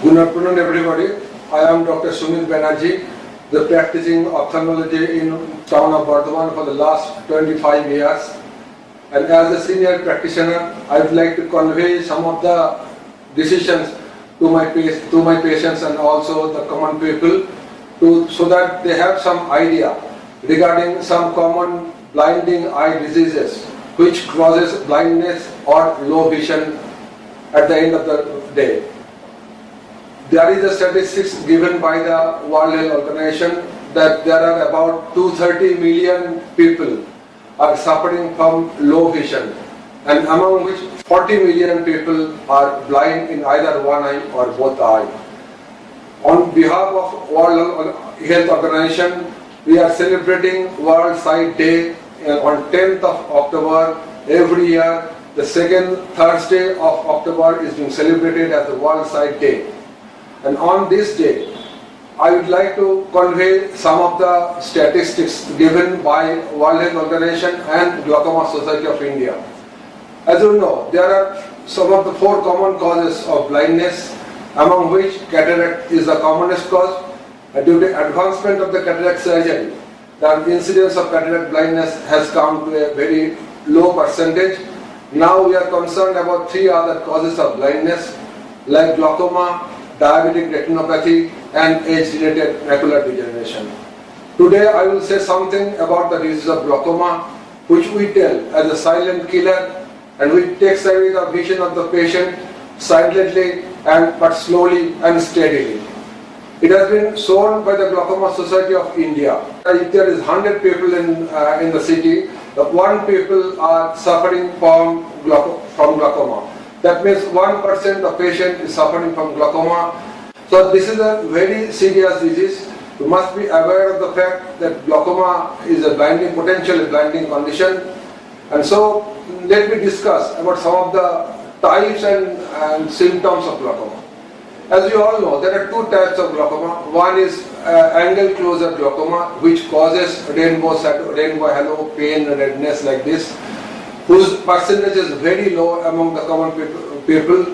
Good afternoon, everybody. I am Dr. Sumit Banerjee, the practicing ophthalmology in town of Bardhaman for the last 25 years. And as a senior practitioner, I would like to convey some of the decisions to my patients and also the common people, so that they have some idea regarding some common blinding eye diseases which causes blindness or low vision at the end of the day. There is a statistics given by the World Health Organization that there are about 230 million people are suffering from low vision, and among which 40 million people are blind in either one eye or both eyes. On behalf of World Health Organization, we are celebrating World Sight Day on 10th of October every year. The second Thursday of October is being celebrated as the World Sight Day. And on this day, I would like to convey some of the statistics given by World Health Organization and Glaucoma Society of India. As you know, there are some of the 4 common causes of blindness, among which cataract is the commonest cause. Due to advancement of the cataract surgery, the incidence of cataract blindness has come to a very low percentage. Now we are concerned about 3 other causes of blindness like glaucoma, diabetic retinopathy and age-related macular degeneration. Today I will say something about the disease of glaucoma, which we tell as a silent killer and which takes away the vision of the patient silently but slowly and steadily. It has been shown by the Glaucoma Society of India. If there is 100 people in the city, 1 people are suffering from glaucoma. That means 1% of patient is suffering from glaucoma. So this is a very serious disease. You must be aware of the fact that glaucoma is a potentially blinding condition. And so let me discuss about some of the types and symptoms of glaucoma. As you all know, there are 2 types of glaucoma. One is angle closure glaucoma, which causes rainbow halo, pain, redness like this, whose percentage is very low among the common people.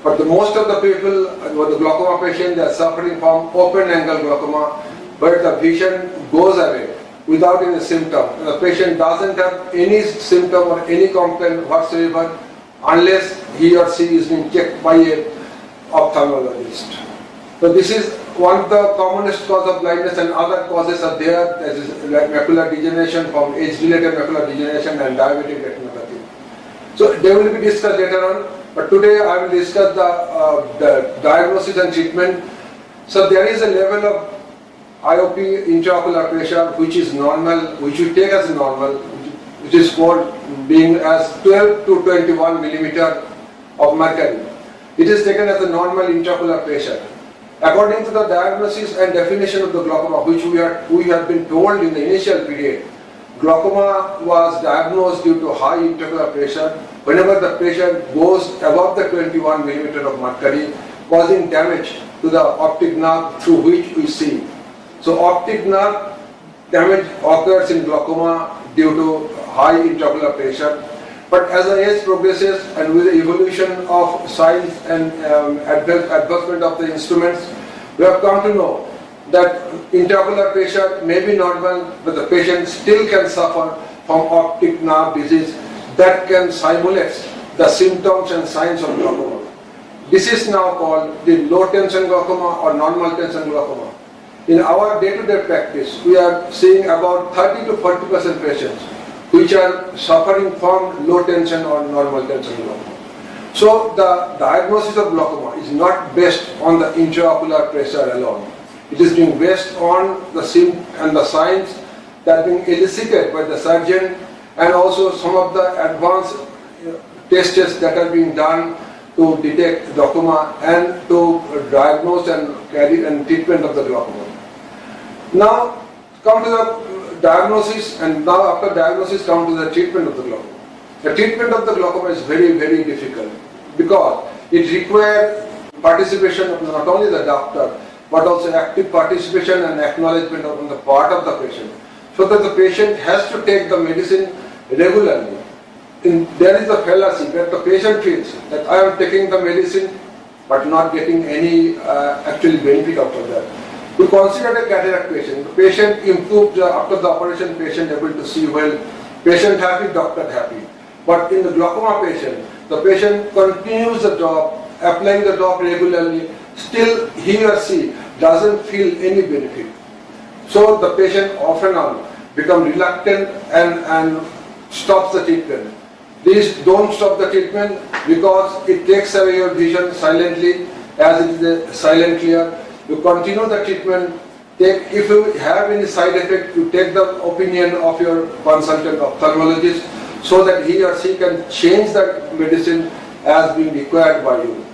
But most of the people with the glaucoma patient, they are suffering from open angle glaucoma, where the vision goes away without any symptom. The patient doesn't have any symptom or any complaint whatsoever unless he or she is being checked by a ophthalmologist. So this is one of the commonest cause of blindness, and other causes are there, that is like macular degeneration, from age-related macular degeneration and diabetic retinopathy. So they will be discussed later on, but today I will discuss the diagnosis and treatment. So there is a level of IOP, intraocular pressure, which is normal, which we take as normal, which is called being as 12 to 21 millimeter of mercury. It is taken as a normal intraocular pressure. According to the diagnosis and definition of the glaucoma, which we have been told in the initial period, glaucoma was diagnosed due to high intraocular pressure whenever the pressure goes above the 21 millimeter of mercury, causing damage to the optic nerve through which we see. So optic nerve damage occurs in glaucoma due to high intraocular pressure. But as the age progresses and with the evolution of science and advancement of the instruments, we have come to know that intraocular pressure may be normal, but the patient still can suffer from optic nerve disease that can simulate the symptoms and signs of glaucoma. This is now called the low tension glaucoma or normal tension glaucoma. In our day-to-day practice, we are seeing about 30 to 40% patients which are suffering from low tension or normal tension glaucoma. So the diagnosis of glaucoma is not based on the intraocular pressure alone. It is being based on the symptoms and the signs that are being elicited by the surgeon, and also some of the advanced tests that are being done to detect glaucoma and to diagnose and treatment of the glaucoma. Now come to the diagnosis, and now after diagnosis come to the treatment of the glaucoma. The treatment of the glaucoma is very, very difficult because it requires participation of not only the doctor but also active participation and acknowledgement on the part of the patient, so that the patient has to take the medicine regularly. There is a fallacy where the patient feels that I am taking the medicine but not getting any actual benefit out of that. We consider a cataract patient. The patient improved after the operation, patient able to see well, patient happy, doctor happy. But in the glaucoma patient, the patient continues the drop, applying the drop regularly, still he or she doesn't feel any benefit. So the patient often become reluctant and stops the treatment. Please don't stop the treatment because it takes away your vision silently, as it is a silent clear. You continue the treatment. If you have any side effect, you take the opinion of your consultant ophthalmologist so that he or she can change the medicine as being required by you.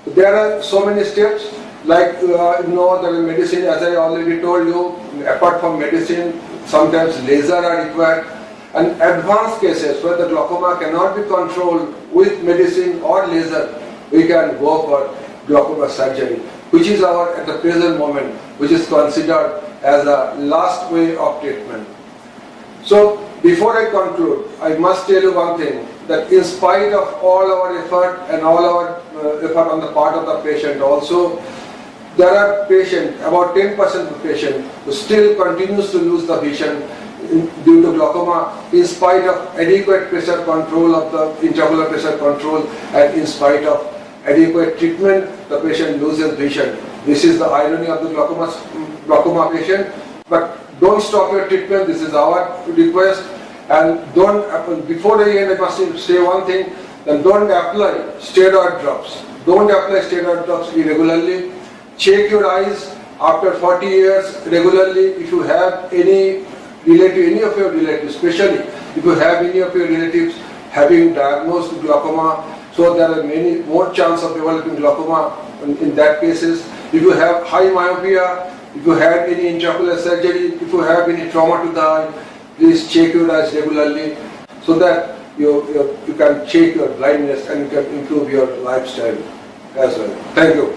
So there are so many steps, like the medicine, as I already told you, apart from medicine, sometimes laser are required. And advanced cases where the glaucoma cannot be controlled with medicine or laser, we can go for glaucoma surgery, which is at the present moment, which is considered as a last way of treatment. So before I conclude, I must tell you one thing, that in spite of all our effort and all our effort on the part of the patient also, there are patients, about 10% of the patient, who still continues to lose the vision due to glaucoma, in spite of adequate pressure control of the intraocular pressure control, and in spite of adequate treatment, the patient loses vision. This is the irony of the glaucoma patient. But don't stop your treatment. This is our request. And before the end, I must say one thing, then don't apply steroid drops. Don't apply steroid drops irregularly. Check your eyes after 40 years regularly. If you have any of your relatives, especially if you have any of your relatives having diagnosed glaucoma, so there are many more chance of developing glaucoma in that cases. If you have high myopia, if you have any intraocular surgery, if you have any trauma to the eye, please check your eyes regularly so that you can check your blindness and you can improve your lifestyle as well. Thank you.